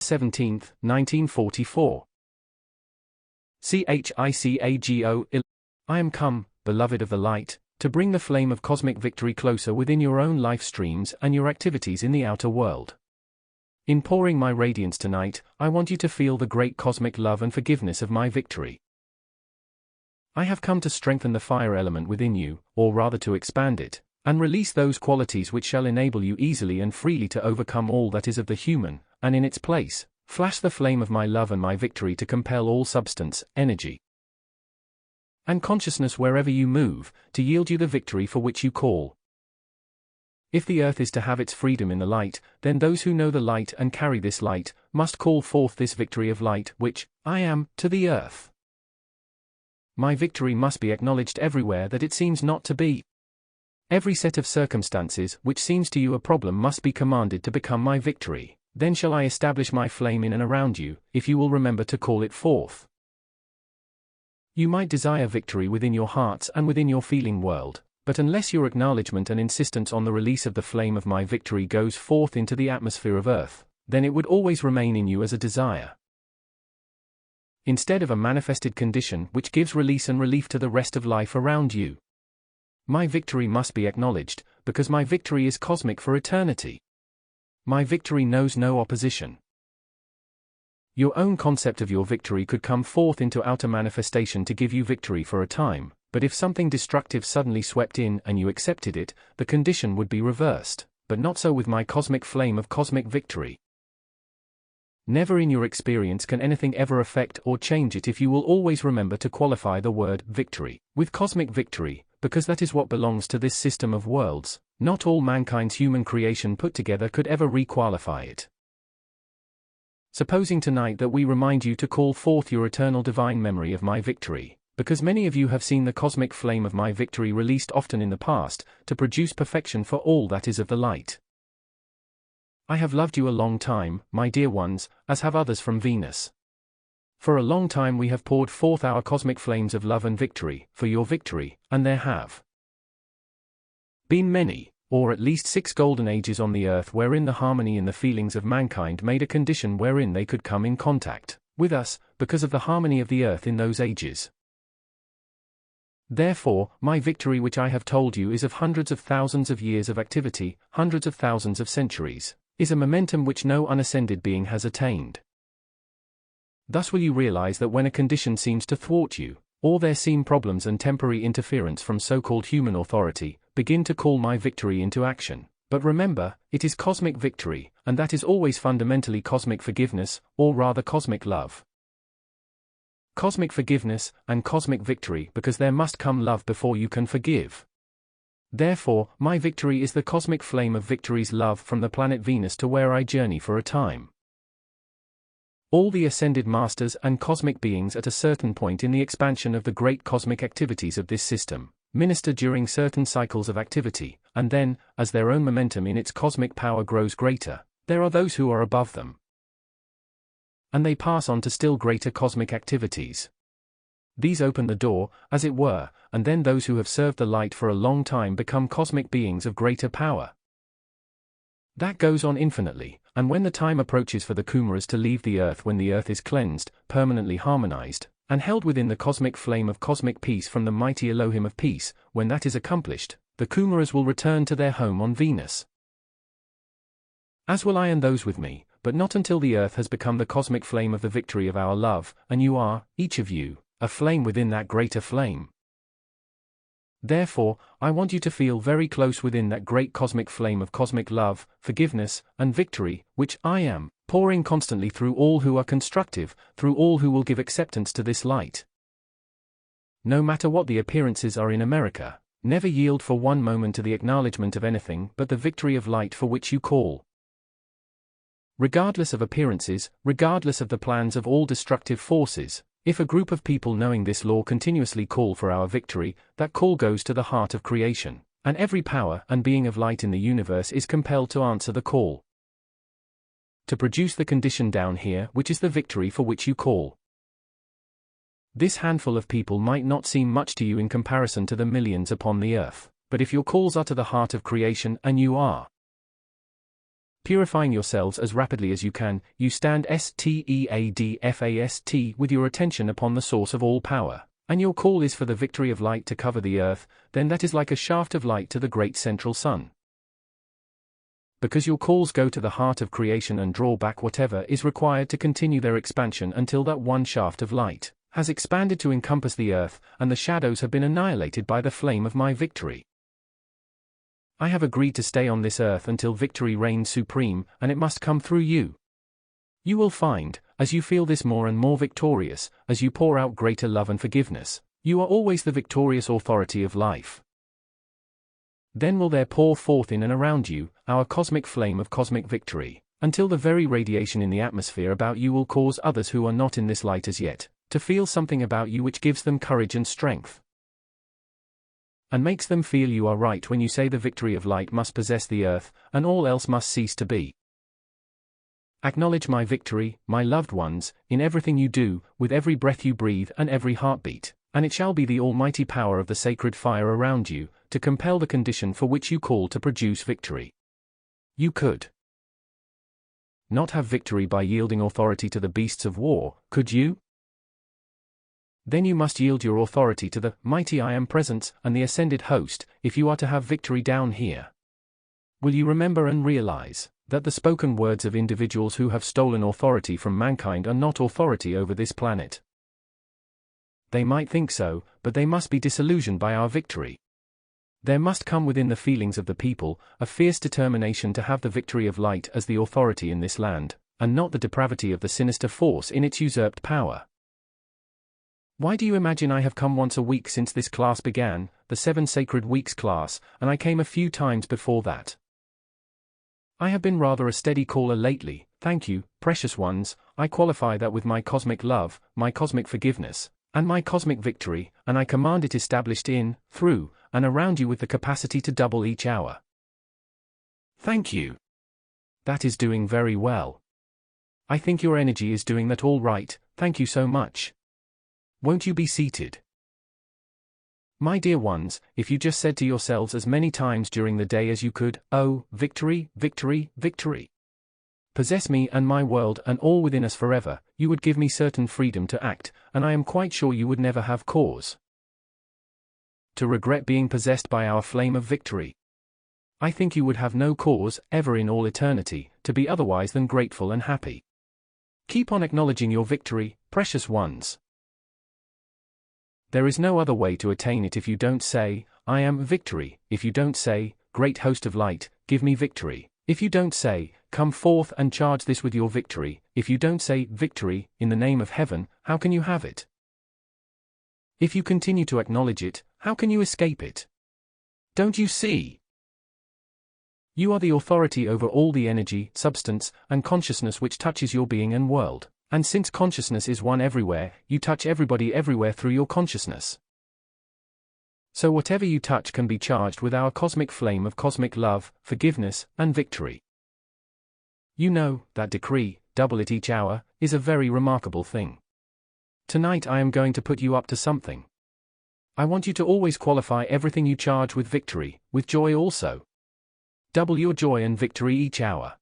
17, 1944. CHICAGO. I am come, beloved of the light, to bring the flame of cosmic victory closer within your own life streams and your activities in the outer world. In pouring my radiance tonight, I want you to feel the great cosmic love and forgiveness of my victory. I have come to strengthen the fire element within you, or rather to expand it, and release those qualities which shall enable you easily and freely to overcome all that is of the human, and in its place, flash the flame of my love and my victory to compel all substance, energy, and consciousness wherever you move, to yield you the victory for which you call. If the earth is to have its freedom in the light, then those who know the light and carry this light, must call forth this victory of light which, I am, to the earth. My victory must be acknowledged everywhere that it seems not to be. Every set of circumstances which seems to you a problem must be commanded to become my victory, then shall I establish my flame in and around you, if you will remember to call it forth. You might desire victory within your hearts and within your feeling world, but unless your acknowledgement and insistence on the release of the flame of my victory goes forth into the atmosphere of earth, then it would always remain in you as a desire, instead of a manifested condition which gives release and relief to the rest of life around you. My victory must be acknowledged, because my victory is cosmic for eternity. My victory knows no opposition. Your own concept of your victory could come forth into outer manifestation to give you victory for a time, but if something destructive suddenly swept in and you accepted it, the condition would be reversed, but not so with my cosmic flame of cosmic victory. Never in your experience can anything ever affect or change it if you will always remember to qualify the word victory with cosmic victory, because that is what belongs to this system of worlds. Not all mankind's human creation put together could ever requalify it. Supposing tonight that we remind you to call forth your eternal divine memory of my victory, because many of you have seen the cosmic flame of my victory released often in the past, to produce perfection for all that is of the light. I have loved you a long time, my dear ones, as have others from Venus. For a long time we have poured forth our cosmic flames of love and victory, for your victory, and there have been many, or at least 6 golden ages on the earth wherein the harmony in the feelings of mankind made a condition wherein they could come in contact with us, because of the harmony of the earth in those ages. Therefore, my victory which I have told you is of hundreds of thousands of years of activity, hundreds of thousands of centuries, is a momentum which no unascended being has attained. Thus will you realize that when a condition seems to thwart you, or there seem problems and temporary interference from so-called human authority, begin to call my victory into action. But remember, it is cosmic victory, and that is always fundamentally cosmic forgiveness, or rather cosmic love. Cosmic forgiveness, and cosmic victory, because there must come love before you can forgive. Therefore, my victory is the cosmic flame of victory's love from the planet Venus to where I journey for a time. All the ascended masters and cosmic beings at a certain point in the expansion of the great cosmic activities of this system, minister during certain cycles of activity, and then, as their own momentum in its cosmic power grows greater, there are those who are above them, and they pass on to still greater cosmic activities. These open the door, as it were, and then those who have served the light for a long time become cosmic beings of greater power. That goes on infinitely, and when the time approaches for the Kumaras to leave the earth, when the earth is cleansed, permanently harmonized, and held within the cosmic flame of cosmic peace from the mighty Elohim of peace, when that is accomplished, the Kumaras will return to their home on Venus. As will I and those with me, but not until the earth has become the cosmic flame of the victory of our love, and you are, each of you, a flame within that greater flame. Therefore, I want you to feel very close within that great cosmic flame of cosmic love, forgiveness, and victory, which I am, pouring constantly through all who are constructive, through all who will give acceptance to this light. No matter what the appearances are in America, never yield for one moment to the acknowledgement of anything but the victory of light for which you call. Regardless of appearances, regardless of the plans of all destructive forces, if a group of people knowing this law continuously call for our victory, that call goes to the heart of creation, and every power and being of light in the universe is compelled to answer the call, to produce the condition down here which is the victory for which you call. This handful of people might not seem much to you in comparison to the millions upon the earth, but if your calls are to the heart of creation and you are Purifying yourselves as rapidly as you can, you stand steadfast with your attention upon the source of all power, and your call is for the victory of light to cover the earth, then that is like a shaft of light to the great central sun. Because your calls go to the heart of creation and draw back whatever is required to continue their expansion until that one shaft of light has expanded to encompass the earth, and the shadows have been annihilated by the flame of my victory. I have agreed to stay on this earth until victory reigns supreme, and it must come through you. You will find, as you feel this more and more victorious, as you pour out greater love and forgiveness, you are always the victorious authority of life. Then will there pour forth in and around you, our cosmic flame of cosmic victory, until the very radiation in the atmosphere about you will cause others who are not in this light as yet, to feel something about you which gives them courage and strength, and makes them feel you are right when you say the victory of light must possess the earth, and all else must cease to be. Acknowledge my victory, my loved ones, in everything you do, with every breath you breathe and every heartbeat, and it shall be the almighty power of the sacred fire around you, to compel the condition for which you call to produce victory. You could not have victory by yielding authority to the beasts of war, could you? Then you must yield your authority to the mighty I Am Presence and the ascended host, if you are to have victory down here. Will you remember and realize that the spoken words of individuals who have stolen authority from mankind are not authority over this planet? They might think so, but they must be disillusioned by our victory. There must come within the feelings of the people a fierce determination to have the victory of light as the authority in this land, and not the depravity of the sinister force in its usurped power. Why do you imagine I have come once a week since this class began, the 7 Sacred Weeks class, and I came a few times before that? I have been rather a steady caller lately, thank you, precious ones. I qualify that with my cosmic love, my cosmic forgiveness, and my cosmic victory, and I command it established in, through, and around you with the capacity to double each hour. Thank you. That is doing very well. I think your energy is doing that all right, thank you so much. Won't you be seated? My dear ones, if you just said to yourselves as many times during the day as you could, oh, victory, victory, victory. Possess me and my world and all within us forever, you would give me certain freedom to act, and I am quite sure you would never have cause to regret being possessed by our flame of victory. I think you would have no cause, ever in all eternity, to be otherwise than grateful and happy. Keep on acknowledging your victory, precious ones. There is no other way to attain it if you don't say, I am victory, if you don't say, great host of light, give me victory, if you don't say, come forth and charge this with your victory, if you don't say, victory, in the name of heaven, how can you have it? If you continue to acknowledge it, how can you escape it? Don't you see? You are the authority over all the energy, substance, and consciousness which touches your being and world. And since consciousness is one everywhere, you touch everybody everywhere through your consciousness. So whatever you touch can be charged with our cosmic flame of cosmic love, forgiveness, and victory. You know, that decree, double it each hour, is a very remarkable thing. Tonight I am going to put you up to something. I want you to always qualify everything you charge with victory, with joy also. Double your joy and victory each hour.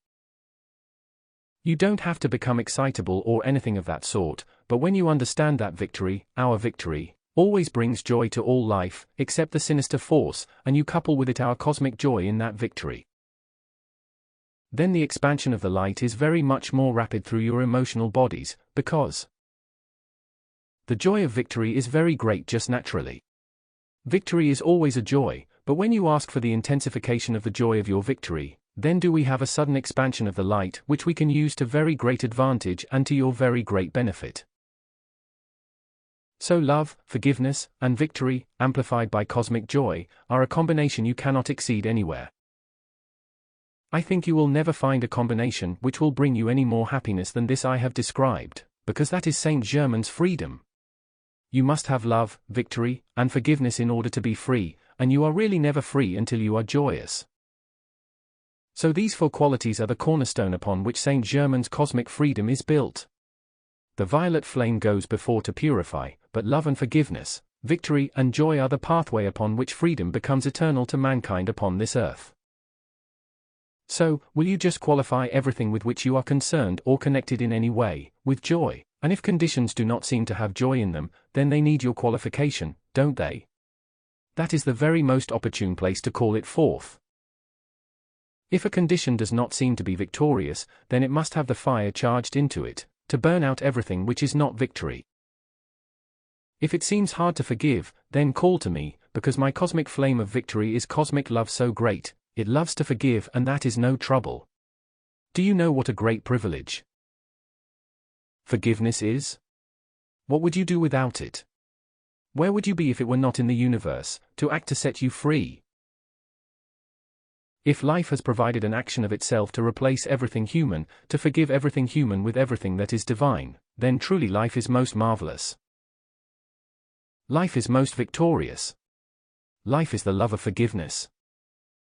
You don't have to become excitable or anything of that sort, but when you understand that victory, our victory, always brings joy to all life, except the sinister force, and you couple with it our cosmic joy in that victory, then the expansion of the light is very much more rapid through your emotional bodies, because the joy of victory is very great just naturally. Victory is always a joy, but when you ask for the intensification of the joy of your victory, then do we have a sudden expansion of the light which we can use to very great advantage and to your very great benefit. So love, forgiveness, and victory, amplified by cosmic joy, are a combination you cannot exceed anywhere. I think you will never find a combination which will bring you any more happiness than this I have described, because that is Saint Germain's freedom. You must have love, victory, and forgiveness in order to be free, and you are really never free until you are joyous. So these 4 qualities are the cornerstone upon which Saint Germain's cosmic freedom is built. The violet flame goes before to purify, but love and forgiveness, victory and joy are the pathway upon which freedom becomes eternal to mankind upon this earth. So, will you just qualify everything with which you are concerned or connected in any way, with joy? And if conditions do not seem to have joy in them, then they need your qualification, don't they? That is the very most opportune place to call it forth. If a condition does not seem to be victorious, then it must have the fire charged into it, to burn out everything which is not victory. If it seems hard to forgive, then call to me, because my cosmic flame of victory is cosmic love so great, it loves to forgive, and that is no trouble. Do you know what a great privilege forgiveness is? What would you do without it? Where would you be if it were not in the universe, to act to set you free? If life has provided an action of itself to replace everything human, to forgive everything human with everything that is divine, then truly life is most marvelous. Life is most victorious. Life is the love of forgiveness.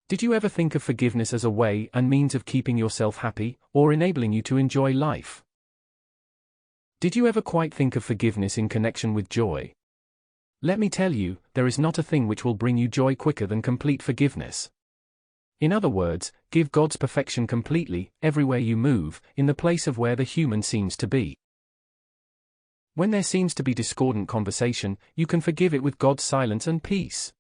Did you ever think of forgiveness as a way and means of keeping yourself happy, or enabling you to enjoy life? Did you ever quite think of forgiveness in connection with joy? Let me tell you, there is not a thing which will bring you joy quicker than complete forgiveness. In other words, give God's perfection completely, everywhere you move, in the place of where the human seems to be. When there seems to be discordant conversation, you can forgive it with God's silence and peace.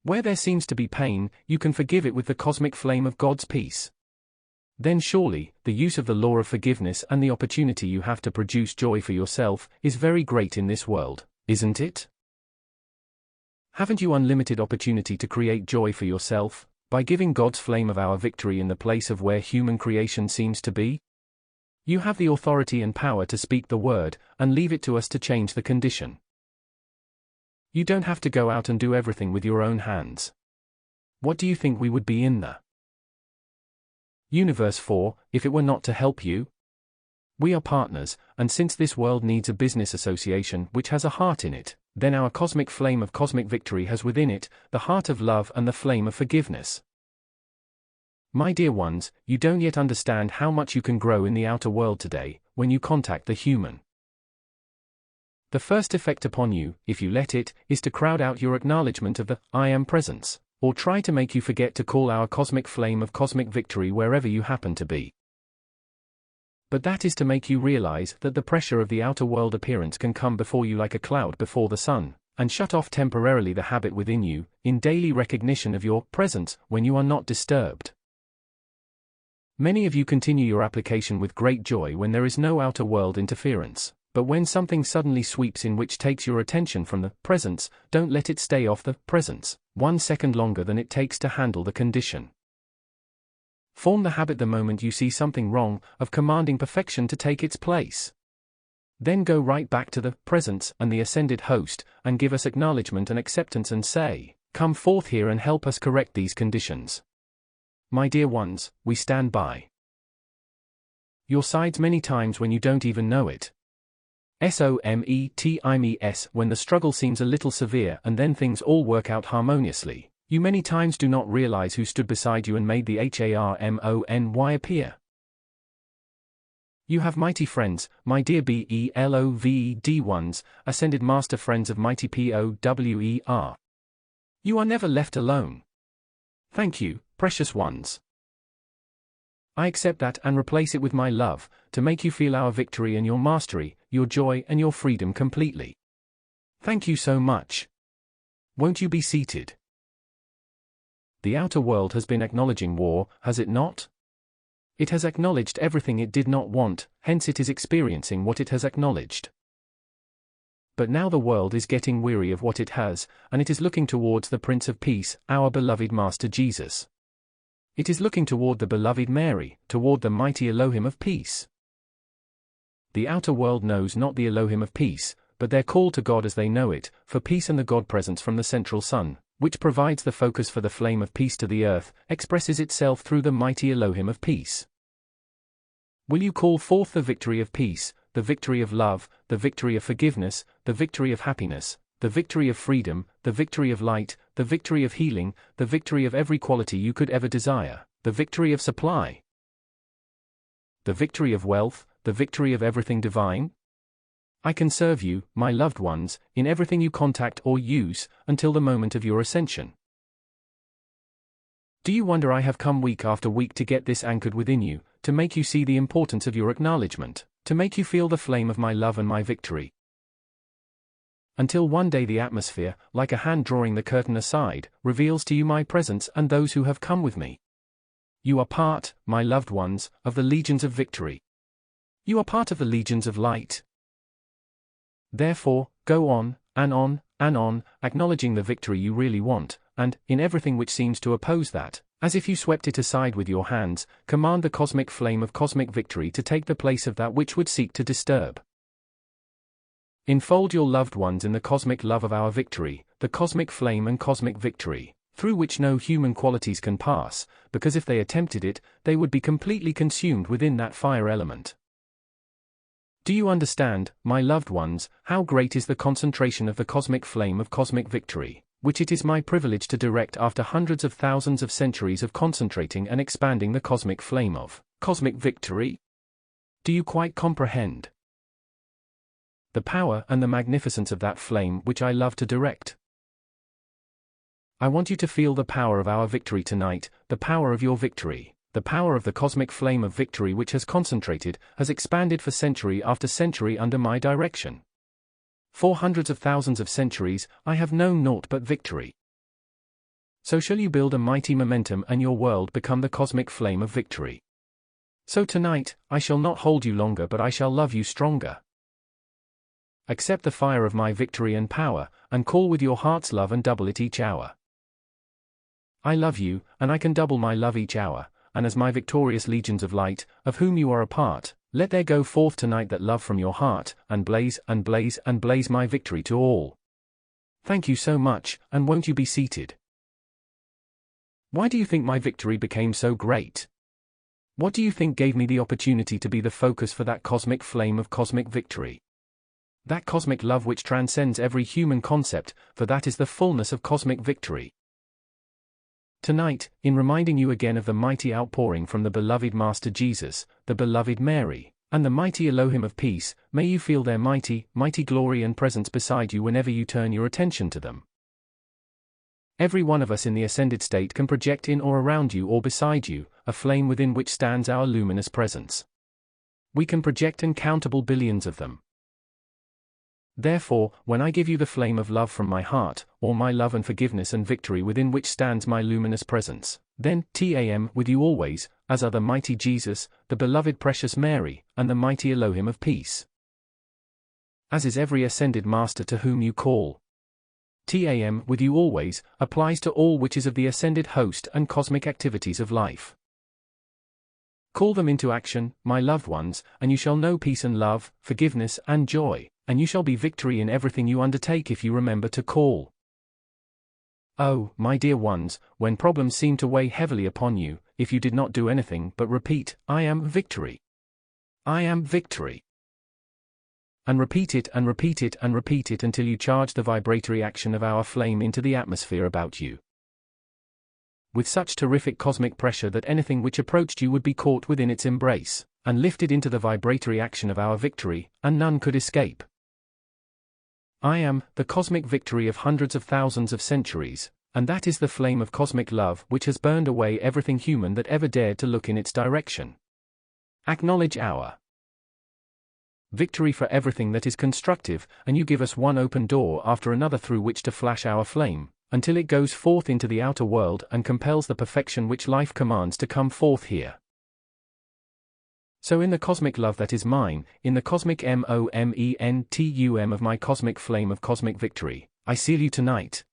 Where there seems to be pain, you can forgive it with the cosmic flame of God's peace. Then surely, the use of the law of forgiveness and the opportunity you have to produce joy for yourself is very great in this world, isn't it? Haven't you unlimited opportunity to create joy for yourself, by giving God's flame of our victory in the place of where human creation seems to be? You have the authority and power to speak the word, and leave it to us to change the condition. You don't have to go out and do everything with your own hands. What do you think we would be in the universe for, if it were not to help you? We are partners, and since this world needs a business association which has a heart in it, then our cosmic flame of cosmic victory has within it the heart of love and the flame of forgiveness. My dear ones, you don't yet understand how much you can grow in the outer world today, when you contact the human. The first effect upon you, if you let it, is to crowd out your acknowledgement of the I am presence, or try to make you forget to call our cosmic flame of cosmic victory wherever you happen to be. But that is to make you realize that the pressure of the outer world appearance can come before you like a cloud before the sun, and shut off temporarily the habit within you, in daily recognition of your presence when you are not disturbed. Many of you continue your application with great joy when there is no outer world interference, but when something suddenly sweeps in which takes your attention from the presence, don't let it stay off the presence 1 second longer than it takes to handle the condition. Form the habit the moment you see something wrong, of commanding perfection to take its place. Then go right back to the presence and the ascended host, and give us acknowledgement and acceptance and say, come forth here and help us correct these conditions. My dear ones, we stand by your sides many times when you don't even know it. SOMETIMES when the struggle seems a little severe and then things all work out harmoniously. You many times do not realize who stood beside you and made the HARMONY appear. You have mighty friends, my dear BELOVED ones, ascended master friends of mighty POWER. You are never left alone. Thank you, precious ones. I accept that and replace it with my love, to make you feel our victory and your mastery, your joy and your freedom completely. Thank you so much. Won't you be seated? The outer world has been acknowledging war, has it not? It has acknowledged everything it did not want, hence it is experiencing what it has acknowledged. But now the world is getting weary of what it has, and it is looking towards the Prince of Peace, our beloved Master Jesus. It is looking toward the beloved Mary, toward the mighty Elohim of peace. The outer world knows not the Elohim of peace, but their call to God as they know it, for peace and the God presence from the central sun, which provides the focus for the flame of peace to the earth, expresses itself through the mighty Elohim of peace. Will you call forth the victory of peace, the victory of love, the victory of forgiveness, the victory of happiness, the victory of freedom, the victory of light, the victory of healing, the victory of every quality you could ever desire, the victory of supply, the victory of wealth, the victory of everything divine? I can serve you, my loved ones, in everything you contact or use, until the moment of your ascension. Do you wonder I have come week after week to get this anchored within you, to make you see the importance of your acknowledgement, to make you feel the flame of my love and my victory? Until one day the atmosphere, like a hand drawing the curtain aside, reveals to you my presence and those who have come with me. You are part, my loved ones, of the legions of victory. You are part of the legions of light. Therefore, go on, and on, and on, acknowledging the victory you really want, and, in everything which seems to oppose that, as if you swept it aside with your hands, command the cosmic flame of cosmic victory to take the place of that which would seek to disturb. Enfold your loved ones in the cosmic love of our victory, the cosmic flame and cosmic victory, through which no human qualities can pass, because if they attempted it, they would be completely consumed within that fire element. Do you understand, my loved ones, how great is the concentration of the cosmic flame of cosmic victory, which it is my privilege to direct after hundreds of thousands of centuries of concentrating and expanding the cosmic flame of cosmic victory? Do you quite comprehend the power and the magnificence of that flame which I love to direct? I want you to feel the power of our victory tonight, the power of your victory, the power of the cosmic flame of victory which has concentrated, has expanded for century after century under my direction. For hundreds of thousands of centuries, I have known naught but victory. So shall you build a mighty momentum and your world become the cosmic flame of victory. So tonight, I shall not hold you longer but I shall love you stronger. Accept the fire of my victory and power, and call with your heart's love and double it each hour. I love you, and I can double my love each hour, and as my victorious legions of light, of whom you are a part, let there go forth tonight that love from your heart, and blaze, and blaze, and blaze my victory to all. Thank you so much, and won't you be seated? Why do you think my victory became so great? What do you think gave me the opportunity to be the focus for that cosmic flame of cosmic victory? That cosmic love which transcends every human concept, for that is the fullness of cosmic victory. Tonight, in reminding you again of the mighty outpouring from the beloved Master Jesus, the beloved Mary, and the mighty Elohim of peace, may you feel their mighty, mighty glory and presence beside you whenever you turn your attention to them. Every one of us in the ascended state can project in or around you or beside you, a flame within which stands our luminous presence. We can project uncountable billions of them. Therefore, when I give you the flame of love from my heart, or my love and forgiveness and victory within which stands my luminous presence, then, TAM with you always, as are the mighty Jesus, the beloved precious Mary, and the mighty Elohim of peace. As is every ascended master to whom you call. TAM with you always, applies to all which is of the ascended host and cosmic activities of life. Call them into action, my loved ones, and you shall know peace and love, forgiveness and joy. And you shall be victory in everything you undertake if you remember to call. Oh, my dear ones, when problems seem to weigh heavily upon you, if you did not do anything but repeat, I am victory. I am victory. And repeat it and repeat it and repeat it until you charge the vibratory action of our flame into the atmosphere about you. With such terrific cosmic pressure that anything which approached you would be caught within its embrace, and lifted into the vibratory action of our victory, and none could escape. I am the cosmic victory of hundreds of thousands of centuries, and that is the flame of cosmic love which has burned away everything human that ever dared to look in its direction. Acknowledge our victory for everything that is constructive, and you give us one open door after another through which to flash our flame, until it goes forth into the outer world and compels the perfection which life commands to come forth here. So in the cosmic love that is mine, in the cosmic momentum of my cosmic flame of cosmic victory, I seal you tonight.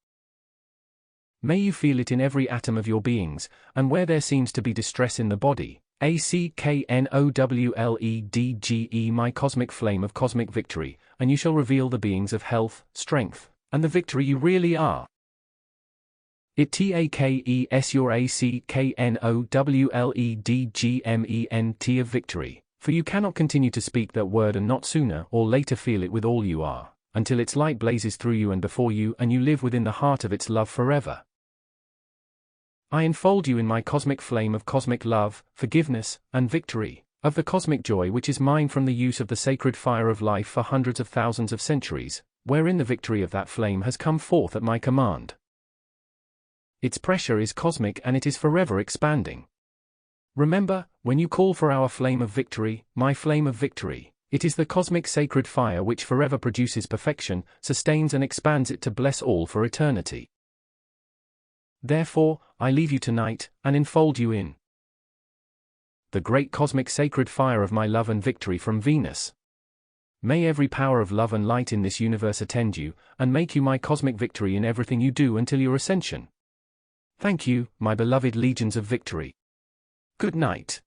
May you feel it in every atom of your beings, and where there seems to be distress in the body, ACKNOWLEDGE my cosmic flame of cosmic victory, and you shall reveal the beings of health, strength, and the victory you really are. It takes your ACKNOWLEDGMENT of victory, for you cannot continue to speak that word and not sooner or later feel it with all you are, until its light blazes through you and before you and you live within the heart of its love forever. I enfold you in my cosmic flame of cosmic love, forgiveness, and victory, of the cosmic joy which is mine from the use of the sacred fire of life for hundreds of thousands of centuries, wherein the victory of that flame has come forth at my command. Its pressure is cosmic and it is forever expanding. Remember, when you call for our flame of victory, my flame of victory, it is the cosmic sacred fire which forever produces perfection, sustains and expands it to bless all for eternity. Therefore, I leave you tonight, and enfold you in the great cosmic sacred fire of my love and victory from Venus. May every power of love and light in this universe attend you, and make you my cosmic victory in everything you do until your ascension. Thank you, my beloved legions of victory. Good night.